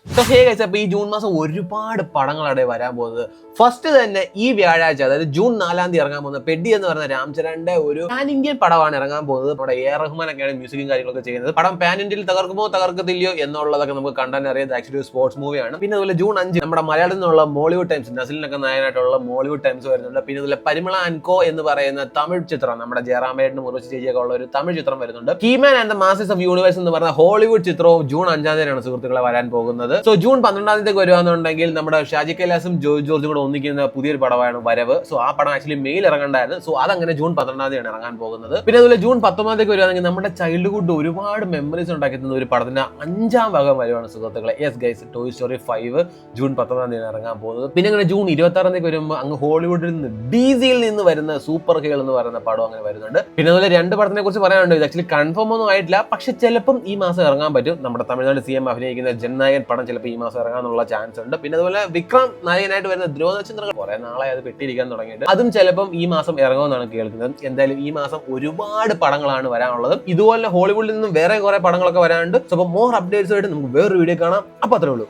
So hey guys, അപ്പോൾ ഈ June മാസം ഒരുപാട് പടങ്ങളാണ് വരാൻ പോകുന്നത്. ഫസ്റ്റ് തന്നെ ഈ വ്യാഴാഴ്ച, അതായത് ജൂൺ 4-ാം തീയതി ഇറങ്ങാൻ പോകുന്നത് പെഡി എന്ന് പറയുന്ന രാംചരന്റെ ഒരു പാൻ ഇന്ത്യൻ പടമാണ് ഇറങ്ങാൻ പോകുന്നത്. നമ്മുടെ റഹ്മാൻ ഒക്കെയാണ് മ്യൂസിക്കും കാര്യങ്ങളൊക്കെ ചെയ്യുന്നത്. പടം പാൻ ഇന്ത്യയിൽ തകർക്കുമോ തകർക്കത്തില്ലയോ എന്നുള്ളതൊക്കെ നമുക്ക് കണ്ടാൽ അറിയാം. ആക്ച്വലി ഒരു സ്പോർട്സ് മൂവിയാണ്. പിന്നെ അതുപോലെ ജൂൺ 5 നമ്മുടെ മലയാളത്തിൽ നിന്നുള്ള മോളിവുഡ് ടൈംസ്, നസിലിനൊക്കെ നായകനായിട്ടുള്ള മോളിവുഡ് ടൈംസ് വരുന്നുണ്ട്. പിന്നെ അതുപോലെ പരിമള ആൻഡ് കോ എന്ന് പറയുന്ന തമിഴ് ചിത്രം, നമ്മുടെ ജയറാമേട്ടനും മുറുശി ചേച്ചിയൊക്കെ ഉള്ള ഒരു തമിഴ് ചിത്രം വരുന്നുണ്ട്. He-Man and the masters of universe എന്ന് പറയുന്ന ഹോളിവുഡ് ചിത്രവും ജൂൺ 5-ാം തീയതിയാണ് സുഹൃത്തുക്കളെ വരാൻ പോകുന്നത്. സോ ജൂൺ 12-ാം തീയതി വരുവാന്നുണ്ടെങ്കിൽ നമ്മുടെ ഷാജി കൈലാസും ജോയ് ജോർജും കൂടെ ഒന്നിക്കുന്ന പുതിയൊരു പടമാണ് വരവ്. സോ ആ പടം ആക്ച്വലി മെയിൽ ഇറങ്ങണ്ടായിരുന്നു. സോ അതങ്ങനെ ജൂൺ 12-ാം തീയതിയാണ് ഇറങ്ങാൻ പോകുന്നത്. പിന്നെ അതുപോലെ ജൂൺ 19-ാം തീയതി വരുവാണെങ്കിൽ നമ്മുടെ ചൈൽഡ്ഹുഡ് ഒരുപാട് മെമ്മറീസ് ഉണ്ടാക്കുന്ന ഒരു പടത്തിന്റെ 5-ാം ഭാഗം വരുവാണ് സുഹൃത്തുക്കളെ. Yes guys, toy story 5 June 19-ാം തീയതി ഇറങ്ങാൻ പോകുന്നത്. പിന്നെ അങ്ങനെ ജൂൺ 26-ാം തീയതി വരുമ്പോൾ അങ്ങ് ഹോളിവുഡിൽ നിന്ന് ഡിസിയിൽ നിന്ന് വരുന്ന സൂപ്പർ ഹീറോ എന്ന് പറയുന്ന പടം അങ്ങനെ വരുന്നുണ്ട്. പിന്നെ അതുപോലെ 2 പടത്തിനെ കുറിച്ച് പറയാനുണ്ട്. ഇത് ആക്ച്വലി കൺഫേം ഒന്നും ആയിട്ടില്ല, പക്ഷെ ചിലപ്പം ഈ മാസം ഇറങ്ങാൻ പറ്റും. നമ്മുടെ തമിഴ്നാട് CM അഭിനയിക്കുന്ന ജൻനായകൻ പടം ചിലപ്പോൾ ഈ മാസം ഇറങ്ങാനുള്ള ചാൻസ് ഉണ്ട്. പിന്നെ അതുപോലെ വിക്രം നായകനായിട്ട് വരുന്ന ധ്രുവനക്ഷത്രങ്ങൾ കുറെ നാളെ അത് പെട്ടിരിക്കാൻ തുടങ്ങിയിട്ട് അതും ചിലപ്പം ഈ മാസം ഇറങ്ങുമെന്നാണ് കേൾക്കുന്നത്. എന്തായാലും ഈ മാസം ഒരുപാട് പടങ്ങളാണ് വരാനുള്ളത്. ഇതുപോലെ ഹോളിവുഡിൽ നിന്നും വേറെ കുറെ പടങ്ങളൊക്കെ വരാനുണ്ട്. സോ മോർ അപ്ഡേറ്റ്സ് ആയിട്ട് നമുക്ക് വേറൊരു വീഡിയോ കാണാം. അപ്പൊ അത്രേ ഉള്ളൂ.